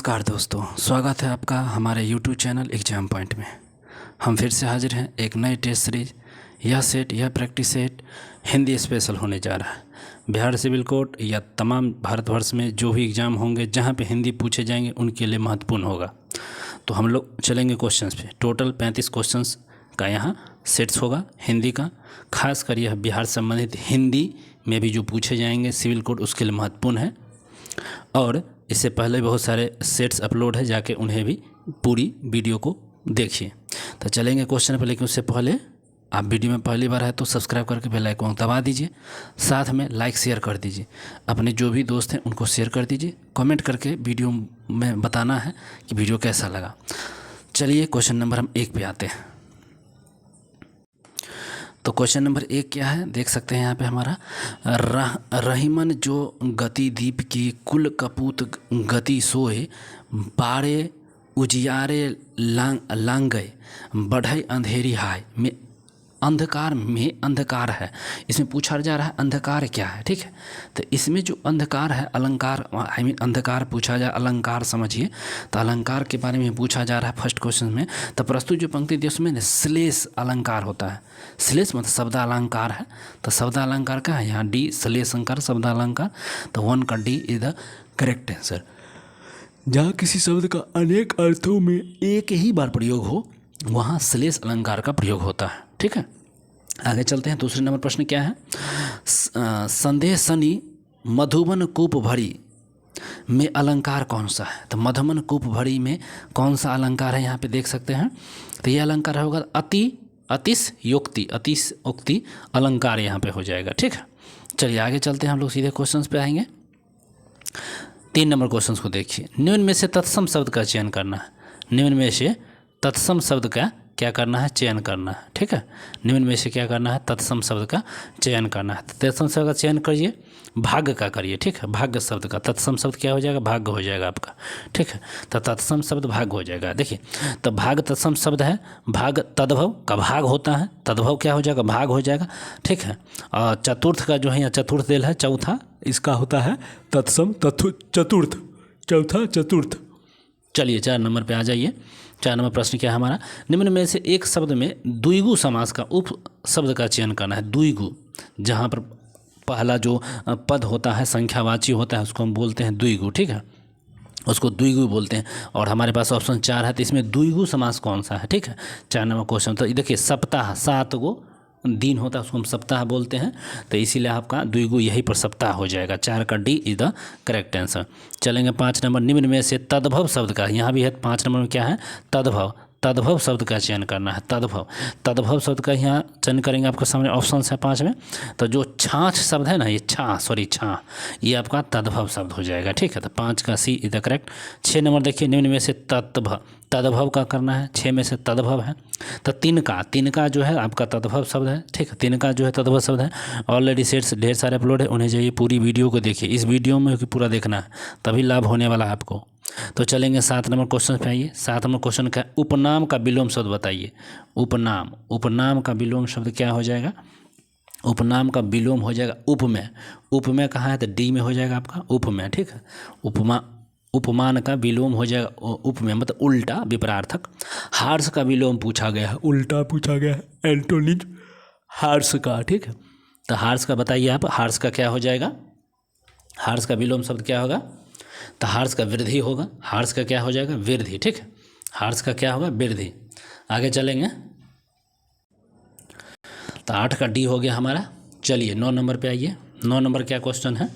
नमस्कार दोस्तों, स्वागत है आपका हमारे YouTube चैनल एग्ज़ाम पॉइंट में। हम फिर से हाजिर हैं एक नए टेस्ट सीरीज। यह प्रैक्टिस सेट हिंदी स्पेशल होने जा रहा है। बिहार सिविल कोड या तमाम भारतवर्ष में जो भी एग्ज़ाम होंगे जहां पे हिंदी पूछे जाएंगे उनके लिए महत्वपूर्ण होगा। तो हम लोग चलेंगे क्वेश्चंस पे। टोटल 35 क्वेश्चंस का यहाँ सेट्स होगा हिंदी का। खास कर यह बिहार संबंधित हिंदी में भी जो पूछे जाएंगे सिविल कोड उसके लिए महत्वपूर्ण है। और इससे पहले बहुत सारे सेट्स अपलोड है, जाके उन्हें भी पूरी वीडियो को देखिए। तो चलेंगे क्वेश्चन पर, लेकिन उससे पहले आप वीडियो में पहली बार है तो सब्सक्राइब करके बेल आइकन दबा दीजिए। साथ में लाइक शेयर कर दीजिए। अपने जो भी दोस्त हैं उनको शेयर कर दीजिए। कमेंट करके वीडियो में बताना है कि वीडियो कैसा लगा। चलिए क्वेश्चन नंबर हम 1 पे आते हैं। तो क्वेश्चन नंबर 1 क्या है, देख सकते हैं यहाँ पे हमारा। रहीमन जो गति दीप की कुल कपूत गति सोए, बारे उजियारे लांगय बढ़ई अंधेरी हाय में अंधकार है। इसमें पूछा जा रहा है अंधकार क्या है, ठीक है। तो इसमें जो अंधकार है, अलंकार अंधकार पूछा जाए, अलंकार समझिए। तो अलंकार के बारे में पूछा जा रहा है फर्स्ट क्वेश्चन में। तो प्रस्तुत जो पंक्ति दी उसमें श्लेष अलंकार होता है। श्लेष मतलब शब्द अलंकार है। तो शब्द अलंकार का है यहाँ डी, श्लेष अलंकार शब्द अलंकार। तो 1 का D is the correct answer. जहाँ किसी शब्द का अनेक अर्थों में एक ही बार प्रयोग हो वहाँ श्लेष अलंकार का प्रयोग होता है, ठीक है। आगे चलते हैं। दूसरे नंबर प्रश्न क्या है। संदेह सनी मधुबन कूप भरी में अलंकार कौन सा है। तो मधुबन कूप भरी में कौन सा अलंकार है यहाँ पे देख सकते हैं। तो ये अलंकार होगा अतिशयोक्ति अलंकार यहाँ पे हो जाएगा, ठीक है। चलिए आगे चलते हैं, हम लोग सीधे क्वेश्चंस पे आएंगे। 3 नंबर क्वेश्चन को देखिए। निम्न में से तत्सम शब्द का चयन करना है। निम्न में से तत्सम शब्द का क्या करना है, चयन करना है, ठीक है। निम्न में से क्या करना है, तत्सम शब्द का चयन करना है। तत्सम शब्द का चयन करिए, भाग्य का करिए, ठीक है। भाग्य शब्द का तत्सम शब्द क्या हो जाएगा, भाग्य हो जाएगा आपका, ठीक है। तो तत्सम शब्द भाग्य हो जाएगा। देखिए तो भाग तत्सम शब्द है। भाग तद्भव का भाग होता है, तद्भव क्या हो जाएगा, भाग हो जाएगा, ठीक है। और चतुर्थ का जो है यहाँ चतुर्थ देल है, चौथा इसका होता है तत्सम चतुर्थ, चौथा चतुर्थ। चलिए 4 नंबर पे आ जाइए। 4 नंबर प्रश्न क्या है हमारा। निम्न में से एक शब्द में द्विगु समास का उप शब्द का चयन करना है। द्विगु, जहाँ पर पहला जो पद होता है संख्यावाची होता है उसको हम बोलते हैं द्विगु, ठीक है। उसको द्विगु बोलते हैं। और हमारे पास ऑप्शन 4 है, तो इसमें द्विगु समास कौन सा है, ठीक है। 4 नंबर क्वेश्चन। तो देखिए सप्ताह 7 गो दिन होता है उसको हम सप्ताह बोलते हैं। तो इसीलिए आपका द्विगु यहीं पर सप्ताह हो जाएगा। 4 का D is the correct answer. चलेंगे 5 नंबर। निम्न में से तद्भव शब्द का, यहाँ भी है 5 नंबर में क्या है, तद्भव। तद्भव शब्द का चयन करना है। तद्भव शब्द का यहाँ चयन करेंगे। आपके सामने ऑप्शन है 5 में। तो जो छाछ शब्द है ना, ये छा ये आपका तद्भव शब्द हो जाएगा, ठीक है। तो 5 का सी इज द करेक्ट। 6 नंबर देखिए। निम्न में से तद्भव का करना है। 6 में से तद्भव है। तो तिनका जो है आपका तद्भव शब्द है, ठीक है। तिनका जो है तद्भव शब्द है। ऑलरेडी सेट्स ढेर सारे अपलोड है, उन्हें जाइए पूरी वीडियो को देखिए। इस वीडियो में पूरा देखना है तभी लाभ होने वाला है आपको। तो चलेंगे 7 नंबर क्वेश्चन पे आइए। 7 नंबर क्वेश्चन का उपनाम का विलोम शब्द बताइए। उपनाम का विलोम शब्द क्या हो जाएगा, उपनाम का विलोम हो जाएगा उपमेय। उपमेय कहाँ है, तो डी में हो जाएगा आपका उपमेय, ठीक है। उपमान का विलोम हो जाएगा उपमेय, मतलब उल्टा विपरार्थक। हार्स का विलोम पूछा गया है, उल्टा पूछा गया है, एंटोनिम हार्स का, ठीक है। तो हार्स का बताइए आप, हार्स का क्या हो जाएगा, हार्स का विलोम शब्द क्या होगा। तो हार्स का वृद्धि होगा। हार्स का क्या हो जाएगा, वृद्धि, ठीक है। हार्स का क्या होगा, वृद्धि। आगे चलेंगे। तो 8 का डी हो गया हमारा। चलिए 9 नंबर पे आइए। 9 नंबर क्या क्वेश्चन है,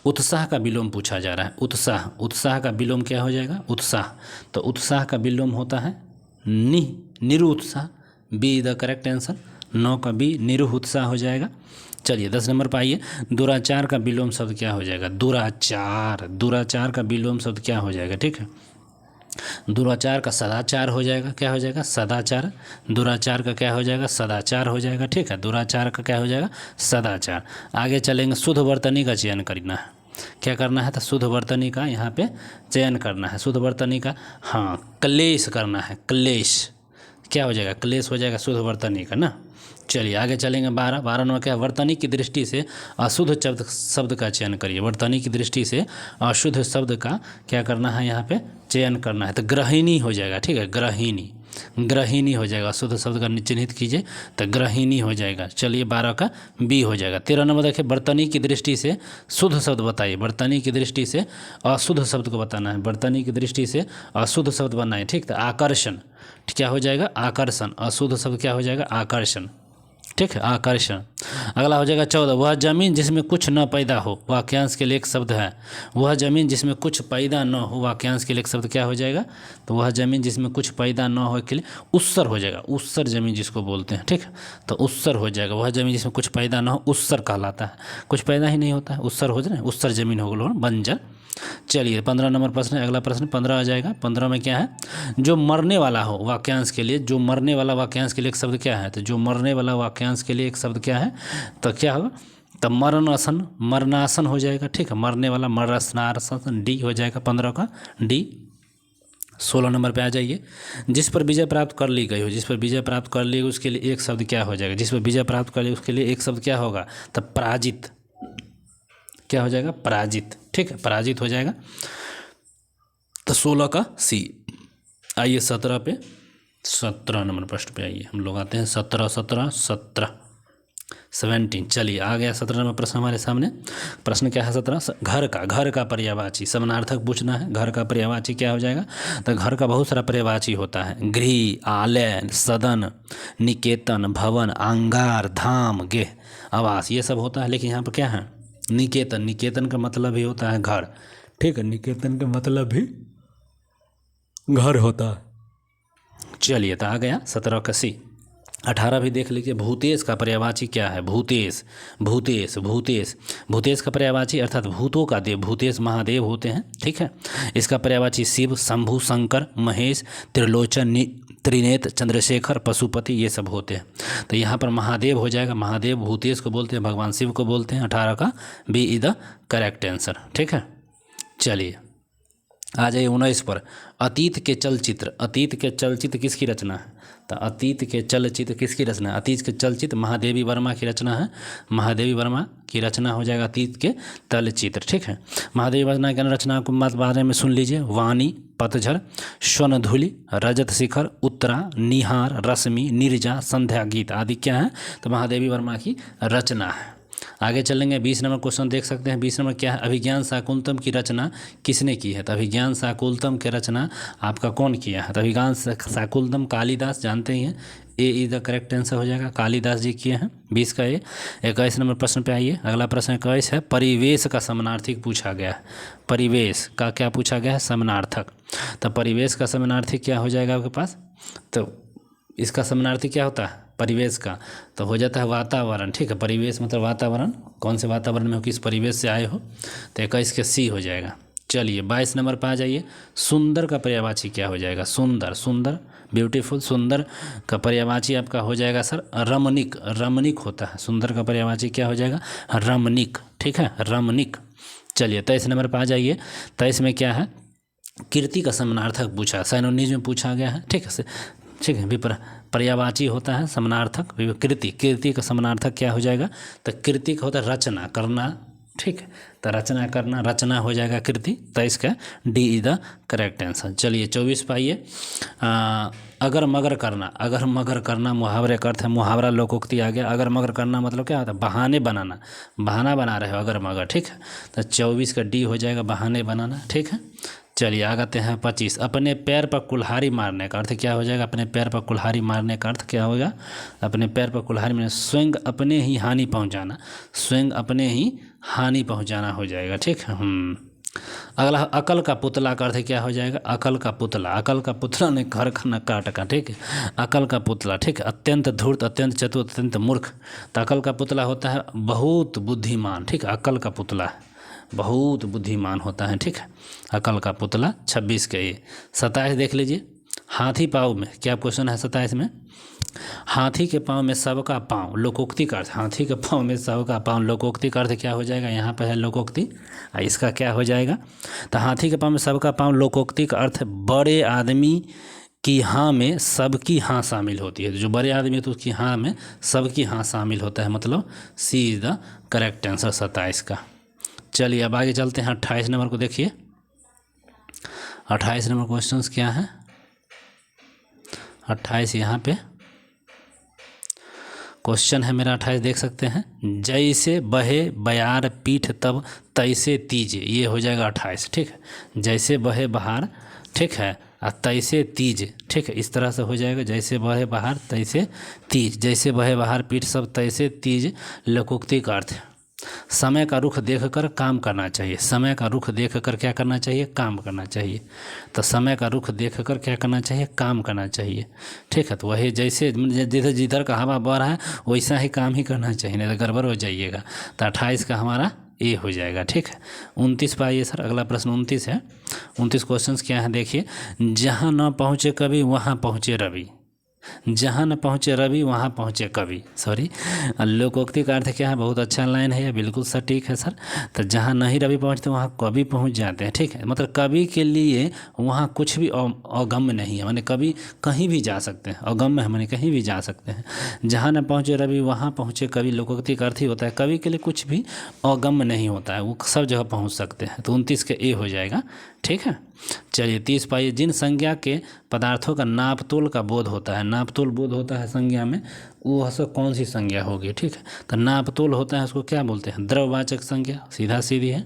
उत्साह का विलोम पूछा जा रहा है। उत्साह का विलोम क्या हो जाएगा, उत्साह। तो उत्साह का विलोम होता है निरुत्साह, बी द करेक्ट आंसर। 9 का बी निरुत्साह हो जाएगा। चलिए 10 नंबर पर आइए। दुराचार का विलोम शब्द क्या हो जाएगा, दुराचार का विलोम शब्द क्या हो जाएगा, ठीक है। दुराचार का सदाचार हो जाएगा, क्या हो जाएगा, सदाचार। दुराचार का क्या हो जाएगा, सदाचार हो जाएगा, ठीक है। दुराचार का क्या हो जाएगा, सदाचार। आगे चलेंगे। शुद्ध वर्तनी का चयन करना है। क्या करना है, तो शुद्ध वर्तनी का यहाँ पे चयन करना है। शुद्ध वर्तनी का, हाँ, क्लेश करना है। क्लेश क्या हो जाएगा, क्लेश हो जाएगा शुद्ध वर्तनी का ना। चलिए आगे चलेंगे। 12 नंबर क्या है, वर्तनी की दृष्टि से अशुद्ध शब्द का चयन करिए। वर्तनी की दृष्टि से अशुद्ध शब्द का क्या करना है, यहाँ पे चयन करना है। तो ग्रहिणी हो जाएगा, ठीक है, ग्रहिणी, ग्रहिणी हो जाएगा। अशुद्ध शब्द का चिन्हित कीजिए तो ग्रहिणी हो जाएगा। चलिए 12 का बी हो जाएगा। 13 नंबर देखिए, वर्तनी की दृष्टि से शुद्ध शब्द बताइए। वर्तनी की दृष्टि से अशुद्ध शब्द को बताना है। वर्तनी की दृष्टि से अशुद्ध शब्द बनाए, ठीक। तो आकर्षण क्या हो जाएगा, आकर्षण। अशुद्ध शब्द क्या हो जाएगा, आकर्षण, ठीक है, आकर्षण। अगला हो जाएगा 14, वह जमीन जिसमें कुछ न पैदा हो, वाक्यांश के लिए एक शब्द है। वह जमीन जिसमें कुछ पैदा न हो, वाक्यांश के लिए एक शब्द क्या हो जाएगा, तो वह जमीन जिसमें कुछ पैदा न हो के लिए उत्सर हो जाएगा। उत्सर जमीन जिसको बोलते हैं, ठीक, तो उत्सर हो जाएगा। वह जमीन जिसमें कुछ पैदा न हो उत्सर कहलाता है। कुछ पैदा ही नहीं होता है, उत्सर हो जाए, उत्सर जमीन हो गया बंजर। चलिए 15 नंबर प्रश्न है। अगला प्रश्न 15 आ जाएगा। 15 में क्या है, जो मरने वाला हो, वाक्यांश के लिए जो मरने वाला, वाक्यांश के लिए एक शब्द क्या है, तो जो मरने वाला वाक्यांश के लिए एक शब्द क्या है, तो क्या होगा, तो मरणासन, मरणासन हो जाएगा, ठीक है, मरने वाला मरणासन, डी हो जाएगा 15 का डी। 16 नंबर पे आ जाइए, जिस पर विजय प्राप्त कर ली गई हो, जिस पर विजय प्राप्त कर ली उसके लिए एक शब्द क्या हो जाएगा, जिस पर विजय प्राप्त कर ली उसके लिए एक शब्द क्या होगा, तो पराजित, क्या हो जाएगा, पराजित, ठीक है, पराजित हो जाएगा। तो 16 का सी। आइए 17 पे, 17 नंबर प्रश्न पे आइए, हम लोग आते हैं 17। चलिए आ गया 17 नंबर प्रश्न हमारे सामने। प्रश्न क्या है 17, घर का पर्यायवाची समानार्थक पूछना है। घर का पर्यायवाची क्या हो जाएगा, तो घर का बहुत सारा पर्यायवाची होता है। गृह, आलय, सदन, निकेतन, भवन, अंगार, धाम, गेह, आवास, ये सब होता है। लेकिन यहाँ पर क्या है, निकेतन, निकेतन का मतलब ही होता है घर, ठीक है, निकेतन का मतलब भी घर होता है। चलिए तो आ गया 17 का सी। 18 भी देख लीजिए, भूतेश का पर्यायवाची क्या है, भूतेश, भूतेश, भूतेश, भूतेश का पर्यायवाची अर्थात भूतों का देव, भूतेश महादेव होते हैं, ठीक है। इसका पर्यायवाची शिव, शंभु, शंकर, महेश, त्रिलोचन, त्रिनेत्र, चंद्रशेखर, पशुपति, ये सब होते हैं। तो यहाँ पर महादेव हो जाएगा, महादेव भूतेश को बोलते हैं, भगवान शिव को बोलते हैं। 18 का B is the correct answer, ठीक है। चलिए आ जाइए 19 पर, अतीत के चलचित्र, अतीत के चलचित्र किसकी रचना है, तो अतीत के चलचित्र किसकी रचना है, अतीत के चलचित्र महादेवी वर्मा की रचना है। महादेवी वर्मा की रचना हो जाएगा अतीत के चलचित्र, ठीक है। महादेवी वर्मा की रचना को बारे में सुन लीजिए, वाणी, पतझड़, स्वर्णधूलि, रजत शिखर, उत्तरा, निहार, रश्मि, निर्जा, संध्या गीत आदि क्या है, तो महादेवी वर्मा की रचना है। आगे चलेंगे 20 नंबर क्वेश्चन देख सकते हैं। 20 नंबर क्या है, अभिज्ञान शाकुंतलम की रचना किसने की है, तो अभिज्ञान शाकुंतलम की रचना आपका कौन किया है, तो अभिज्ञान शाकुंतलम कालिदास, जानते ही हैं, ए इज द करेक्ट आंसर हो जाएगा, कालिदास जी किए हैं। 20 का ए। 21 नंबर प्रश्न पे आइए। अगला प्रश्न 21 है, परिवेश का समानार्थक पूछा गया है। परिवेश का क्या पूछा गया है, समानार्थक। तो परिवेश का समानार्थक क्या हो जाएगा आपके पास, तो इसका समानार्थी क्या होता है, परिवेश का, तो हो जाता है वातावरण, ठीक है। परिवेश मतलब वातावरण, कौन से वातावरण में हो, किस परिवेश से आए हो, तो 21 के सी हो जाएगा। चलिए 22 नंबर पर आ जाइए, सुंदर का पर्यायवाची क्या हो जाएगा, सुंदर, सुंदर, ब्यूटीफुल, सुंदर का पर्यायवाची आपका हो जाएगा सर रमणीक, रमणीक होता है। सुंदर का पर्यायवाची क्या हो जाएगा, रमणीक, ठीक है, रमणीक। चलिए 23 नंबर पर आ जाइए। 23 में क्या है, कीर्ति का समानार्थक पूछा, साइनोनिम में पूछा गया है, ठीक है, ठीक है। पर्यायवाची होता है समानार्थक, कीर्ति, कीर्ति का समानार्थक क्या हो जाएगा, तो कीर्ति का होता है रचना करना, ठीक है, तो रचना करना, रचना हो जाएगा कीर्ति। तो इसका D is the correct answer. चलिए 24 पाइए, अगर मगर करना, अगर मगर करना मुहावरे का अर्थ है, मुहावरा लोकोक्ति आ गया। अगर मगर करना मतलब क्या होता है, बहाने बनाना, बहाना बना रहे हो अगर मगर, ठीक है। तो 24 का डी हो जाएगा, बहाने बनाना, ठीक है। चलिए आगे हैं 25, अपने पैर पर कुल्हाड़ी मारने का अर्थ क्या हो जाएगा, अपने पैर पर कुल्हाड़ी मारने का अर्थ क्या होगा, अपने पैर पर कुल्हाड़ी मारने, स्वयं अपने ही हानि पहुंचाना, स्वयं अपने ही हानि पहुंचाना हो जाएगा, ठीक है। अगला अकल का पुतला का अर्थ क्या हो जाएगा, अकल का पुतला, अकल का पुतला ने घर का न काटका, ठीक है, अकल का पुतला, ठीक है। अत्यंत धूर्त, अत्यंत चतुर, अत्यंत मूर्ख, तो अकल का पुतला होता है बहुत बुद्धिमान, ठीक है, अकल का पुतला बहुत बुद्धिमान होता है, ठीक है, अकल का पुतला। 26 के ये। 27 देख लीजिए, हाथी पाँव में क्या क्वेश्चन है 27 में, हाथी के पाँव में सबका पाँव, लोकोक्ति का अर्थ, हाथी के पाँव में सबका पाँव, लोकोक्ति का अर्थ क्या हो जाएगा, यहाँ पर है लोकोक्ति, इसका क्या हो जाएगा, तो हाथी के पाँव में सबका पाँव, लोकोक्ति का अर्थ बड़े आदमी कि हाँ में सबकी हाँ शामिल होती है। जो बड़े आदमी है तो उसकी हाँ में सबकी हाँ शामिल होता है, मतलब सी इज़ द करेक्ट आंसर 27 का। चलिए अब आगे चलते हैं 28 नंबर को देखिए। 28 नंबर क्वेश्चंस क्या है? 28 यहाँ पे क्वेश्चन है मेरा 28, देख सकते हैं। जैसे बहे बयार पीठ तब तैसे तीज, ये हो जाएगा 28, ठीक है। जैसे बहे बहार, ठीक है, और तैसे तीज, ठीक है, इस तरह से हो जाएगा। जैसे बहे बहार तैसे तीज, जैसे बहे बहार पीठ सब तैसे तीज लोकोक्ति का अर्थ है समय का रुख देखकर काम करना चाहिए। समय का रुख देखकर क्या करना चाहिए? काम करना चाहिए। तो समय का रुख देखकर क्या करना चाहिए? काम करना चाहिए, ठीक है। तो वही जैसे जिधर जिधर का हवा बह रहा है वैसा ही काम ही करना चाहिए, नहीं तो गड़बड़ हो जाइएगा। तो 28 का हमारा ए हो जाएगा, ठीक है। 29 पे आइए सर, अगला प्रश्न 29 है। 29 क्वेश्चन क्या है देखिए। जहाँ न पहुँचे कभी वहाँ पहुँचे रवि, जहाँ न पहुँचे रवि वहाँ पहुँचे कवि, सॉरी, लोकोक्ति का अर्थ क्या है? बहुत अच्छा लाइन है, ये बिल्कुल सटीक है सर। तो जहाँ नहीं रवि पहुँचते वहाँ कवि पहुँच जाते हैं, ठीक है। मतलब कवि के लिए वहाँ कुछ भी अगम्य नहीं है, माने कवि कहीं भी जा सकते हैं, अगम्य है माने कहीं भी जा सकते हैं। जहाँ न पहुँचे रवि वहाँ पहुँचे कवि, लोकोक्ति का अर्थ ही होता है कवि के लिए कुछ भी अगम्य नहीं होता है, वो सब जगह पहुँच सकते हैं। तो 29 के ए हो जाएगा, ठीक है। चलिए 30 पाइए। जिन संज्ञा के पदार्थों का नापतोल का बोध होता है, नापतोल बोध होता है संज्ञा में, वो सब कौन सी संज्ञा होगी, ठीक है। तो नापतोल होता है उसको क्या बोलते हैं? द्रव्यवाचक संज्ञा, सीधा सीधी है।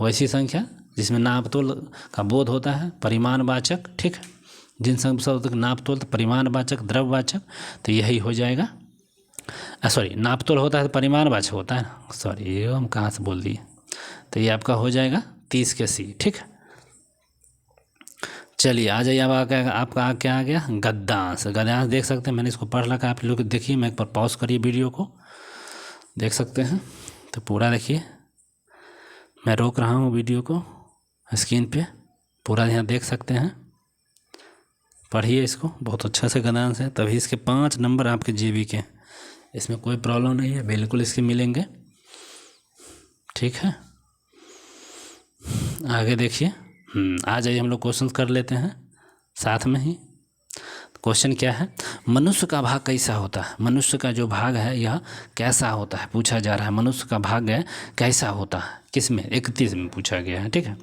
वैसी संख्या जिसमें नापतोल का बोध होता है परिमाणवाचक, ठीक है। जिन शब्द नापतोल तो परिमाणवाचक, द्रव्यवाचक, तो यही हो जाएगा। सॉरी, नापतोल होता है तो परिमाणवाचक होता है ना, सॉरी ये हम कहाँ से बोल दिए। तो ये आपका हो जाएगा 30 के सी, ठीक है। चलिए आ जाइए, अब आपका क्या आ गया? गद्यांश। गद्यांश देख सकते हैं, मैंने इसको पढ़ रखा, आप लोग देखिए, मैं एक बार पॉज करिए वीडियो को, देख सकते हैं। तो पूरा देखिए, मैं रोक रहा हूँ वीडियो को स्क्रीन पे, पूरा यहाँ देख सकते हैं, पढ़िए इसको, बहुत अच्छा से गद्यांश है। तभी इसके 5 नंबर आपके जीवी के, इसमें कोई प्रॉब्लम नहीं है, बिल्कुल इसके मिलेंगे, ठीक है। आगे देखिए, आ जाइए हम लोग क्वेश्चन कर लेते हैं साथ में ही। क्वेश्चन क्या है? मनुष्य का भाग कैसा होता है? मनुष्य का जो भाग है यह कैसा होता है, पूछा जा रहा है। मनुष्य का भाग है कैसा होता है, किस में? 31 में पूछा गया है, ठीक है।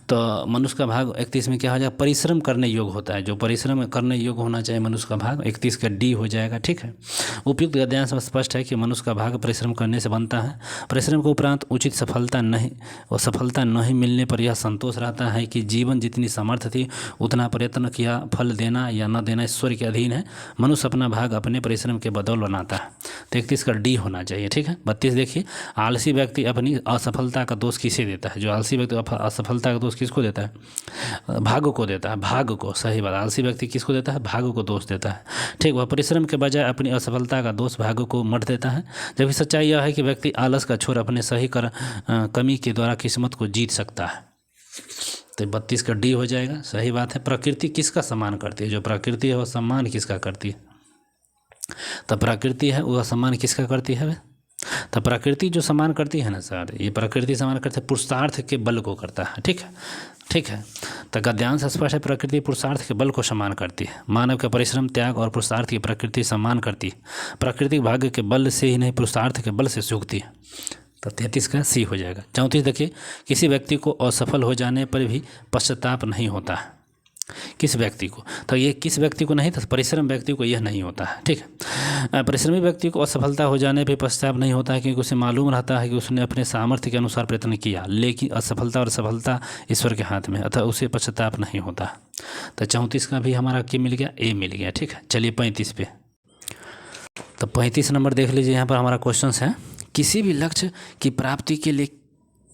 तो मनुष्य का भाग 31 में क्या हो जाएगा? परिश्रम करने योग्य होता है। जो परिश्रम करने योग्य होना चाहिए मनुष्य का भाग, 31 का डी हो जाएगा, ठीक है। उपयुक्त गद्यांश में स्पष्ट है कि मनुष्य का भाग परिश्रम करने से बनता है। परिश्रम के उपरांत उचित सफलता नहीं मिलने पर यह संतोष रहता है कि जीवन जितनी सामर्थ्य थी उतना प्रयत्न किया, फल देना या न देना ईश्वर के अधीन है। मनुष्य अपना भाग अपने परिश्रम के बदौल बनाता है। तो 31 का डी होना चाहिए, ठीक है। 32 देखिए, आलसी व्यक्ति अपनी असफलता का दोष किसे देता है? जो आलसी व्यक्ति असफलता का दोष किसको देता है? भाग्य को देता है, भाग्य को, सही बात। आलसी व्यक्ति किसको देता है? भाग्य को दोष देता है, ठीक। वह परिश्रम के बजाय अपनी असफलता का दोष भाग्य को मढ़ देता है। जबकि सच्चाई यह है कि व्यक्ति आलस का छोर अपने सही कमी के द्वारा किस्मत को जीत सकता है। तो 32 का डी हो जाएगा, सही बात है। प्रकृति किसका सम्मान करती है? जो प्रकृति है वह सम्मान किसका करती है? तो प्रकृति है वह सम्मान किसका करती है? तो प्रकृति जो सम्मान करती है ना सर, ये प्रकृति सम्मान करती है, पुरुषार्थ के बल को करता है, ठीक है, ठीक है। तो गद्यांश स्पष्ट है, प्रकृति पुरुषार्थ के बल को सम्मान करती है। मानव के परिश्रम, त्याग और पुरुषार्थ की प्रकृति सम्मान करती है। प्रकृति भाग्य के बल से ही नहीं, पुरुषार्थ के बल से सूखती है। तो 33 का सी हो जाएगा। 34 देखिए, किसी व्यक्ति को असफल हो जाने पर भी पश्चाताप नहीं होता है। किस व्यक्ति को? तो ये किस व्यक्ति को नहीं, तो परिश्रम व्यक्ति को यह नहीं होता है, ठीक है। परिश्रमी व्यक्ति को असफलता हो जाने पर पश्चाताप नहीं होता है, क्योंकि उसे मालूम रहता है कि उसने अपने सामर्थ्य के अनुसार प्रयत्न किया, लेकिन असफलता और सफलता ईश्वर के हाथ में, अतः उसे पश्चाताप नहीं होता। तो 34 का भी हमारा क्या मिल गया? ए मिल गया, ठीक है। चलिए 35 पे, तो 35 नंबर देख लीजिए, यहाँ पर हमारा क्वेश्चन है, किसी भी लक्ष्य की प्राप्ति के लिए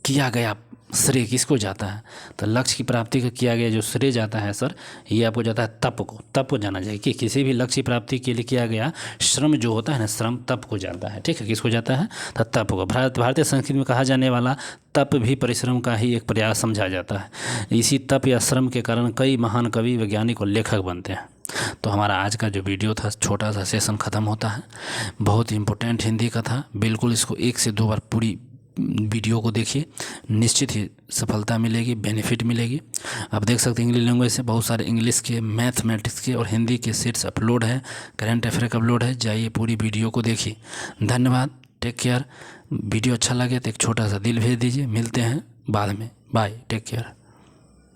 किया गया श्रेय किसको जाता है? तो लक्ष्य की प्राप्ति का किया गया जो श्रेय जाता है सर, ये आपको जाता है तप को। तप को जाना चाहिए कि किसी भी लक्ष्य की प्राप्ति के लिए किया गया श्रम जो होता है ना, श्रम तप को जाता है, ठीक है। किसको जाता है? तो तप को। भारतीय संस्कृति में कहा जाने वाला तप भी परिश्रम का ही एक प्रयास समझा जाता है। इसी तप या श्रम के कारण कई महान कवि, वैज्ञानिक और लेखक बनते हैं। तो हमारा आज का जो वीडियो था, छोटा सा सेशन ख़त्म होता है, बहुत इंपॉर्टेंट हिंदी का था, बिल्कुल इसको 1 से 2 बार पूरी वीडियो को देखिए, निश्चित ही सफलता मिलेगी, बेनिफिट मिलेगी। आप देख सकते हैं इंग्लिश लैंग्वेज से बहुत सारे इंग्लिश के, मैथमेटिक्स के और हिंदी के सेट्स अपलोड हैं, करंट अफेयर का अपलोड है। जाइए पूरी वीडियो को देखिए। धन्यवाद, टेक केयर। वीडियो अच्छा लगे तो एक छोटा सा दिल भेज दीजिए। मिलते हैं बाद में, बाय, टेक केयर।